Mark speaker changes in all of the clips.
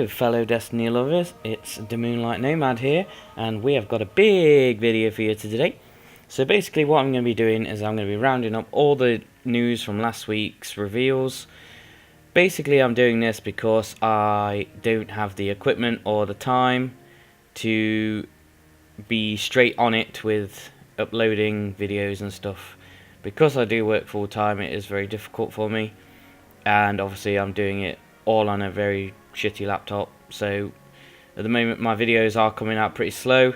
Speaker 1: fellow Destiny lovers, it's the Moonlight Nomad here, and we have got a big video for you today. So basically what I'm going to be doing is I'm going to be rounding up all the news from last week's reveals. Basically I'm doing this because I don't have the equipment or the time to be straight on it with uploading videos and stuff. Because I do work full time, it is very difficult for me, and obviously I'm doing it all on a very shitty laptop, so at the moment my videos are coming out pretty slow,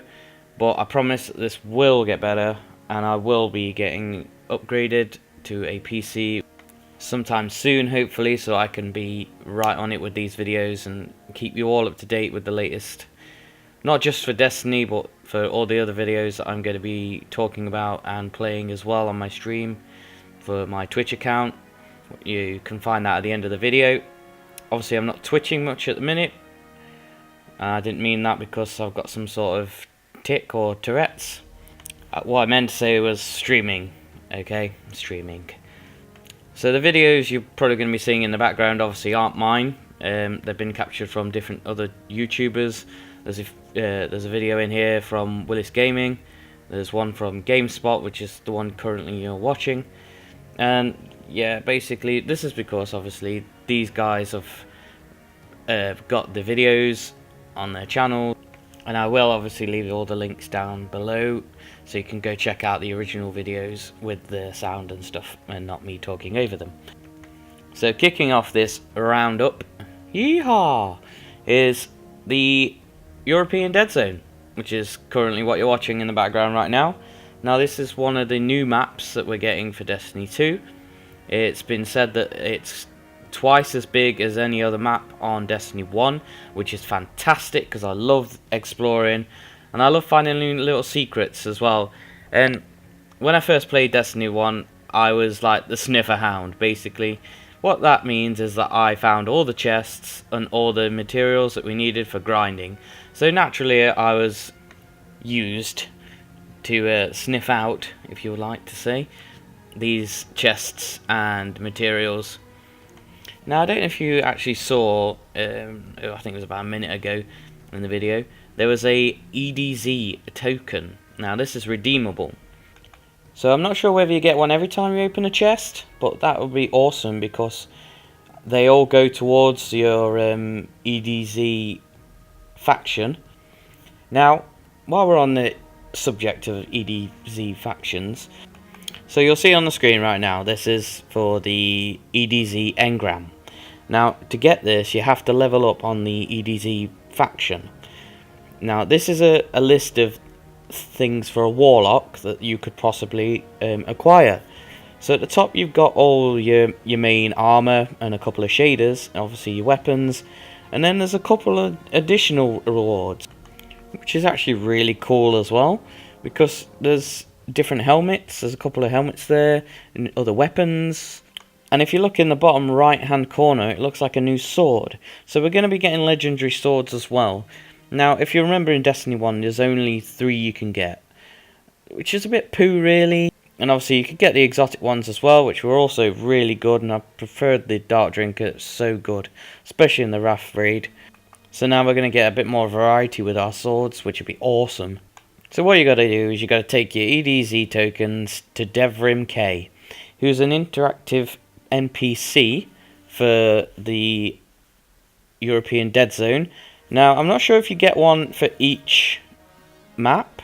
Speaker 1: but I promise that this will get better and I will be getting upgraded to a PC sometime soon, hopefully, so I can be right on it with these videos and keep you all up to date with the latest, not just for Destiny but for all the other videos that I'm going to be talking about and playing as well on my stream for my Twitch account. You can find that at the end of the video. Obviously I'm not twitching much at the minute. I didn't mean that because I've got some sort of tic or Tourette's. What I meant to say was streaming. Okay, streaming. So the videos you're probably going to be seeing in the background obviously aren't mine. They've been captured from different other YouTubers. There's a video in here from Willis Gaming. There's one from GameSpot, which is the one currently you're watching. And yeah, basically this is because obviously these guys have got the videos on their channel, and I will obviously leave all the links down below so you can go check out the original videos with the sound and stuff and not me talking over them. So kicking off this roundup, yeehaw, is the European Dead Zone, which is currently what you're watching in the background right now. Now this is one of the new maps that we're getting for Destiny 2. It's been said that it's twice as big as any other map on Destiny 1, which is fantastic because I love exploring and I love finding little secrets as well. And when I first played Destiny 1, I was like the sniffer hound, basically. What that means is that I found all the chests and all the materials that we needed for grinding. So naturally I was used to sniff out, if you would like to say, these chests and materials. Now I don't know if you actually saw, I think it was about a minute ago in the video, there was a EDZ token. Now this is redeemable. So I'm not sure whether you get one every time you open a chest, but that would be awesome because they all go towards your EDZ faction. Now, while we're on the subject of EDZ factions, so you'll see on the screen right now, this is for the EDZ engram. Now, to get this, you have to level up on the EDZ faction. Now, this is a list of things for a warlock that you could possibly acquire. So at the top you've got all your main armor and a couple of shaders, obviously your weapons, and then there's a couple of additional rewards, which is actually really cool as well, because there's different helmets. There's a couple of helmets there and other weapons, and if you look in the bottom right hand corner, it looks like a new sword. So we're going to be getting legendary swords as well. Now if you remember in Destiny 1 there's only 3 you can get, which is a bit poo really. And obviously you could get the exotic ones as well, which were also really good, and I preferred the Dark Drinker. It's so good, especially in the Wrath raid. So now we're going to get a bit more variety with our swords, which would be awesome. So what you got to do is you got to take your EDZ tokens to Devrim K, who's an interactive NPC for the European Dead Zone. Now I'm not sure if you get one for each map.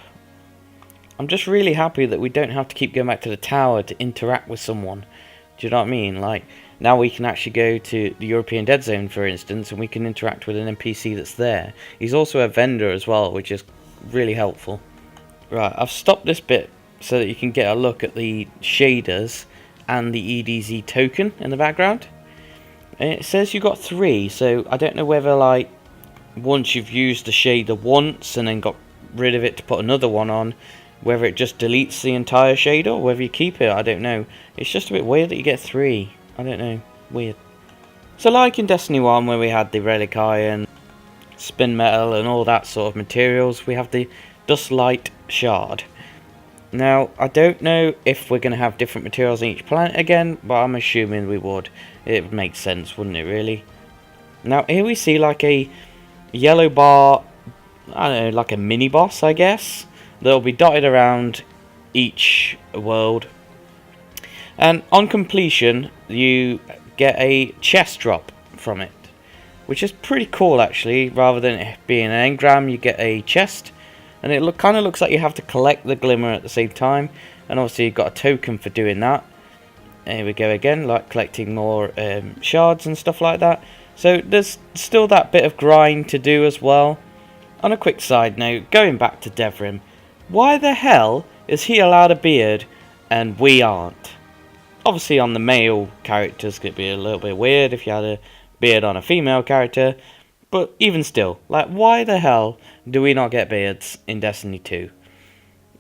Speaker 1: I'm just really happy that we don't have to keep going back to the tower to interact with someone. Do you know what I mean? Like, now we can actually go to the European Dead Zone, for instance, and we can interact with an NPC that's there. He's also a vendor as well, which is really helpful. Right, I've stopped this bit so that you can get a look at the shaders and the EDZ token in the background. And it says you got 3, so I don't know whether, like, once you've used the shader once and then got rid of it to put another one on, whether it just deletes the entire shader or whether you keep it, I don't know. It's just a bit weird that you get 3. I don't know. Weird. So like in Destiny 1 where we had the relic iron, spin metal and all that sort of materials, we have the dust light shard. Now I don't know if we're going to have different materials in each planet again, but I'm assuming we would. It would make sense, wouldn't it really? Now here we see like a yellow bar, I don't know, like a mini boss, I guess, that'll be dotted around each world. And on completion, you get a chest drop from it, which is pretty cool actually. Rather than it being an engram, you get a chest, and it kind of looks like you have to collect the glimmer at the same time. And obviously you've got a token for doing that. Here we go again, like collecting more shards and stuff like that. So there's still that bit of grind to do as well. On a quick side note, going back to Devrim, why the hell is he allowed a beard and we aren't? Obviously on the male characters it could be a little bit weird if you had a beard on a female character, but even still, like, why the hell do we not get beards in Destiny 2?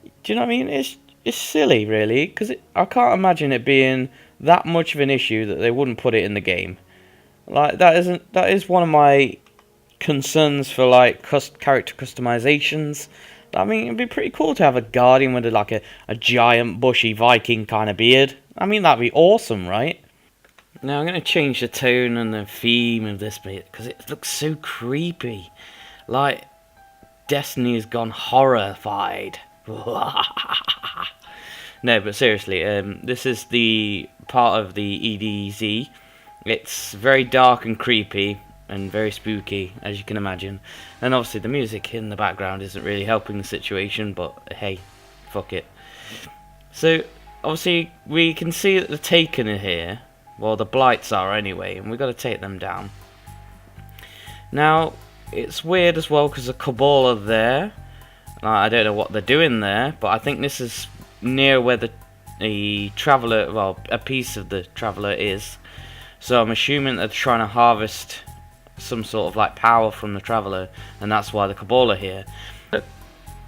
Speaker 1: Do you know what I mean? It's silly, really, because I can't imagine it being that much of an issue that they wouldn't put it in the game. Like, that is one of my concerns for, like, character customizations. I mean, it'd be pretty cool to have a guardian with like a giant bushy Viking kind of beard. I mean, that'd be awesome, right? Now I'm going to change the tone and the theme of this bit because it looks so creepy. Like, Destiny has gone horrified. No, but seriously, this is the part of the EDZ. It's very dark and creepy and very spooky, as you can imagine. And obviously the music in the background isn't really helping the situation, but hey, fuck it. So, obviously, we can see that the Taken are here. Well, the Blights are anyway, and we've got to take them down. Now, it's weird as well, because the Cabal are there. I don't know what they're doing there, but I think this is near where the Traveller, well, a piece of the Traveller is. So I'm assuming they're trying to harvest some sort of like power from the Traveller, and that's why the Cabal are here. But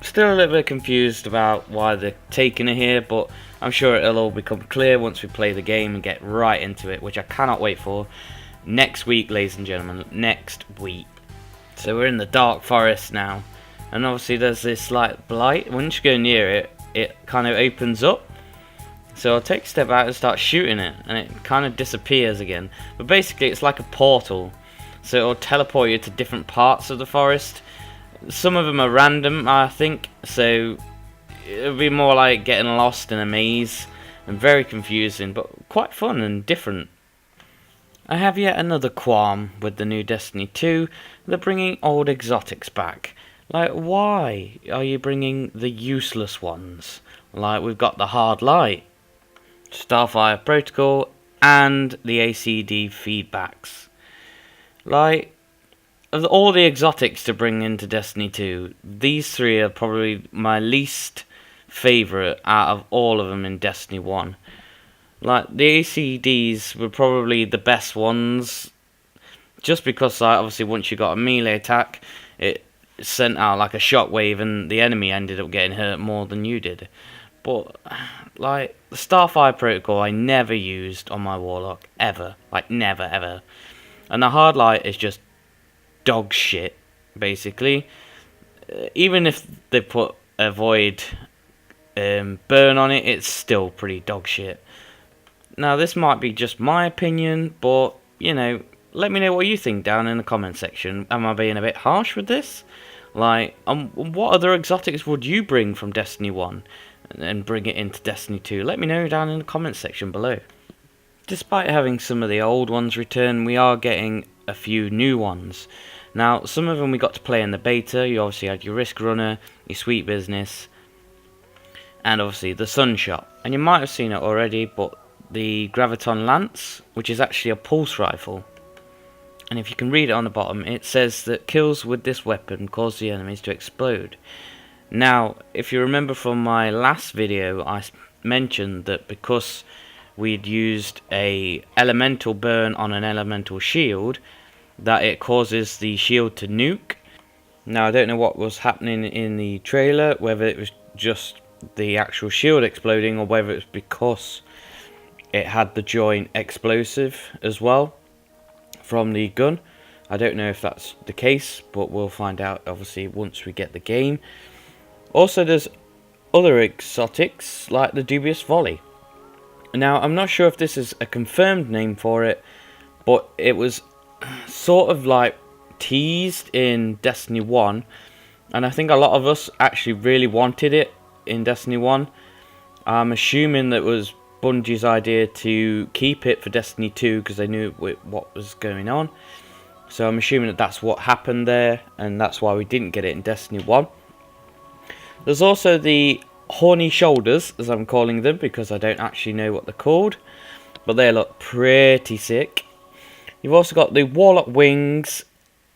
Speaker 1: still a little bit confused about why they're taking it here, but I'm sure it'll all become clear once we play the game and get right into it, which I cannot wait for. Next week, ladies and gentlemen, next week. So we're in the Dark Forest now, and obviously there's this like blight. Once you go near it, it kind of opens up. So I'll take a step out and start shooting it, and it kind of disappears again. But basically it's like a portal, so it'll teleport you to different parts of the forest. Some of them are random, I think, so it'll be more like getting lost in a maze, and very confusing, but quite fun and different. I have yet another qualm with the new Destiny 2. They're bringing old exotics back. Like, why are you bringing the useless ones? Like, we've got the Hard Light, Starfire Protocol, and the ACD feedbacks. Like, of all the exotics to bring into Destiny 2, these three are probably my least favourite out of all of them in Destiny 1. Like, the ACDs were probably the best ones, just because, like, obviously once you got a melee attack, it sent out like a shockwave and the enemy ended up getting hurt more than you did. But, like, the Starfire Protocol I never used on my Warlock, ever. Like, never, ever. And the Hard Light is just dog shit, basically. Even if they put a Void burn on it, it's still pretty dog shit. Now, this might be just my opinion, but, you know, let me know what you think down in the comment section. Am I being a bit harsh with this? Like, what other exotics would you bring from Destiny 1 and bring it into Destiny 2? Let me know down in the comment section below. Despite having some of the old ones return, we are getting a few new ones. Now, some of them we got to play in the beta. You obviously had your Risk Runner, your Sweet Business, and obviously the Sunshot. And you might have seen it already, but the Graviton Lance, which is actually a pulse rifle. And if you can read it on the bottom, it says that kills with this weapon cause the enemies to explode. Now, if you remember from my last video, I mentioned that because we'd used a elemental burn on an elemental shield, that it causes the shield to nuke. Now, I don't know what was happening in the trailer, whether it was just the actual shield exploding or whether it was because it had the joint explosive as well from the gun. I don't know if that's the case, but we'll find out obviously once we get the game. Also, there's other exotics like the Dubious Volley. Now, I'm not sure if this is a confirmed name for it, but it was sort of like teased in Destiny 1, and I think a lot of us actually really wanted it in Destiny 1. I'm assuming that was Bungie's idea to keep it for Destiny 2 because they knew what was going on. So I'm assuming that that's what happened there, and that's why we didn't get it in Destiny 1. There's also the horny shoulders, as I'm calling them, because I don't actually know what they're called, but they look pretty sick. You've also got the Warlock wings,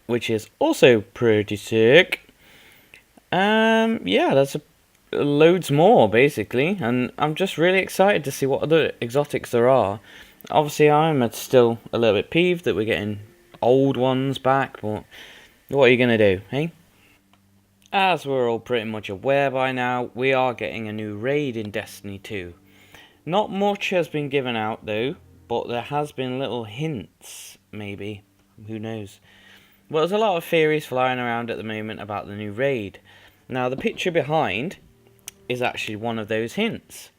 Speaker 1: which is also pretty sick. Yeah, there's loads more basically, and I'm just really excited to see what other exotics there are. Obviously, I'm still a little bit peeved that we're getting old ones back, but what are you gonna do, hey? As we're all pretty much aware by now, we are getting a new raid in Destiny 2. Not much has been given out though, but there has been little hints, maybe. Who knows? Well, there's a lot of theories flying around at the moment about the new raid. Now, the picture behind is actually one of those hints.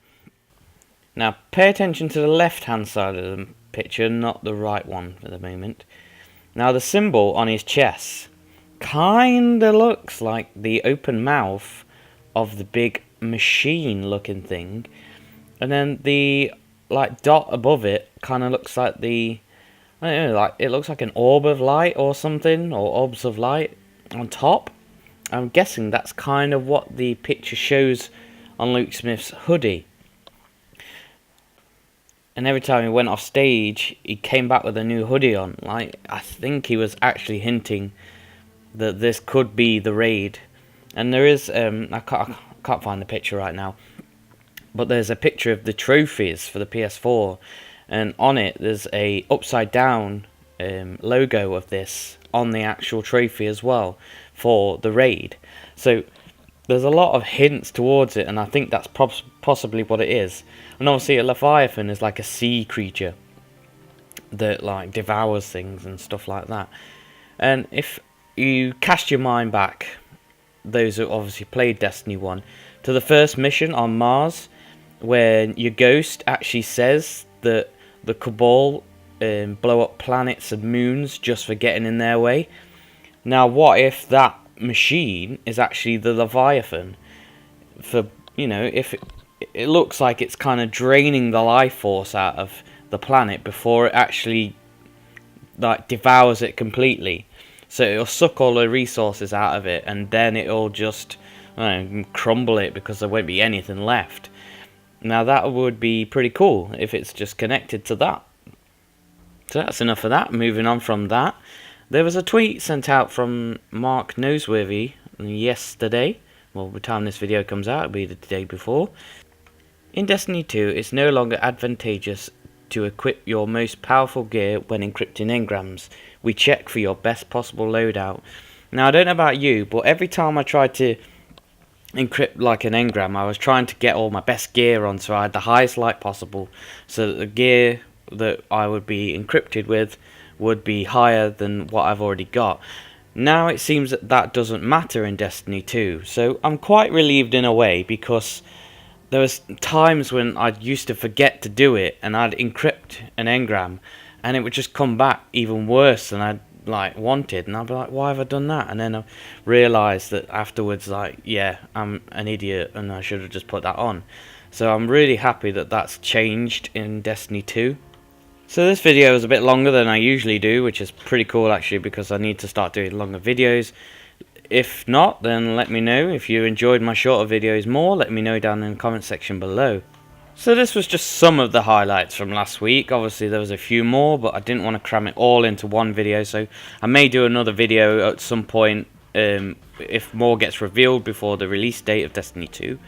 Speaker 1: Now, pay attention to the left-hand side of the picture, not the right one for the moment. Now, the symbol on his chest kinda looks like the open mouth of the big machine-looking thing, and then the dot above it kind of looks like I don't know, like it looks like an orb of light or something, or orbs of light on top. I'm guessing that's kind of what the picture shows on Luke Smith's hoodie. And every time he went off stage, he came back with a new hoodie on. Like, I think he was actually hinting that this could be the raid. And there is, I can't find the picture right now, but there's a picture of the trophies for the PS4, and on it there's a upside down logo of this on the actual trophy as well for the raid. So there's a lot of hints towards it, and I think that's possibly what it is. And obviously a Leviathan is like a sea creature that like devours things and stuff like that. And if you cast your mind back, those who obviously played Destiny 1, to the first mission on Mars, where your ghost actually says that the Cabal blow up planets and moons just for getting in their way. Now, what if that machine is actually the Leviathan? For, you know, if it looks like it's kind of draining the life force out of the planet before it actually like devours it completely. So it'll suck all the resources out of it, and then it'll just crumble it because there won't be anything left. Now that would be pretty cool if it's just connected to that. So that's enough of that. Moving on from that, there was a tweet sent out from Mark Noseworthy yesterday. Well, by the time this video comes out, it'll be the day before. In Destiny 2, it's no longer advantageous to equip your most powerful gear when encrypting engrams. We check for your best possible loadout. Now, I don't know about you, but every time I tried to encrypt like an engram, I was trying to get all my best gear on, so I had the highest light possible, so that the gear that I would be encrypted with would be higher than what I've already got. Now it seems that that doesn't matter in Destiny 2, so I'm quite relieved in a way, because there was times when I used to forget to do it, and I'd encrypt an engram, and it would just come back even worse than I'd wanted, and I'd be like, why have I done that? And then I realised that afterwards, yeah, I'm an idiot, and I should have just put that on. So I'm really happy that that's changed in Destiny 2. So this video is a bit longer than I usually do, which is pretty cool actually, because I need to start doing longer videos. If not, then let me know. If you enjoyed my shorter videos more, let me know down in the comment section below. So this was just some of the highlights from last week. Obviously there was a few more, but I didn't want to cram it all into one video, so I may do another video at some point if more gets revealed before the release date of Destiny 2.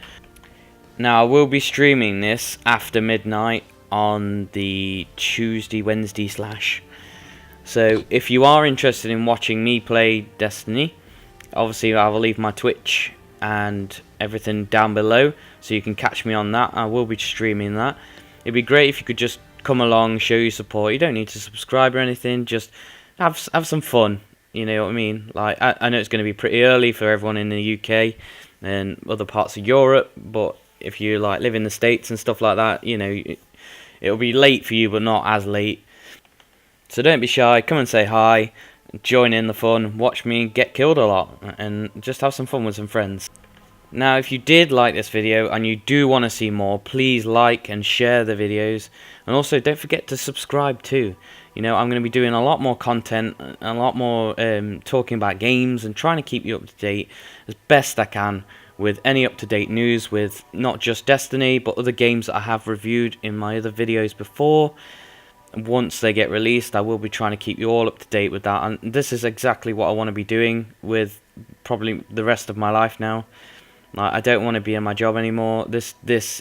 Speaker 1: Now I will be streaming this after midnight on the Tuesday, Wednesday slash. So if you are interested in watching me play Destiny, obviously I will leave my Twitch and everything down below, so you can catch me on that. I will be streaming that. It'd be great if you could just come along, show your support. You don't need to subscribe or anything, just have some fun, you know what I mean? Like, I know it's going to be pretty early for everyone in the UK and other parts of Europe, but if you live in the States and stuff like that, you know, it'll be late for you, but not as late. So don't be shy, come and say hi, join in the fun, watch me get killed a lot, and just have some fun with some friends. Now, if you did like this video and you do want to see more, please like and share the videos, and also don't forget to subscribe too. You know, I'm going to be doing a lot more content, a lot more talking about games, and trying to keep you up to date as best I can with any up-to-date news, with not just Destiny but other games that I have reviewed in my other videos before. Once they get released, I will be trying to keep you all up to date with that, and this is exactly what I want to be doing with probably the rest of my life now. I don't want to be in my job anymore. This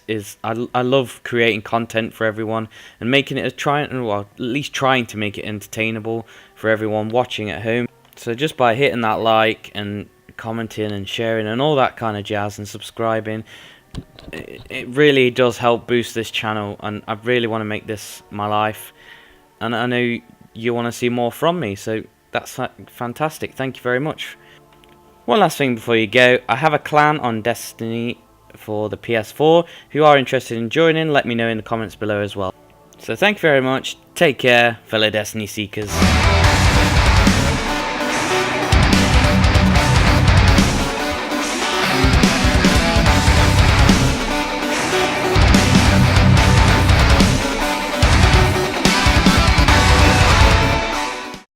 Speaker 1: is I love creating content for everyone and making it at least trying to make it entertainable for everyone watching at home. So just by hitting that like and commenting and sharing and all that kind of jazz and subscribing, it really does help boost this channel, and I really want to make this my life, and I know you want to see more from me, so that's fantastic. Thank you very much. One last thing before you go, I have a clan on Destiny for the PS4. If you are interested in joining, let me know in the comments below as well. So thank you very much, take care fellow Destiny seekers.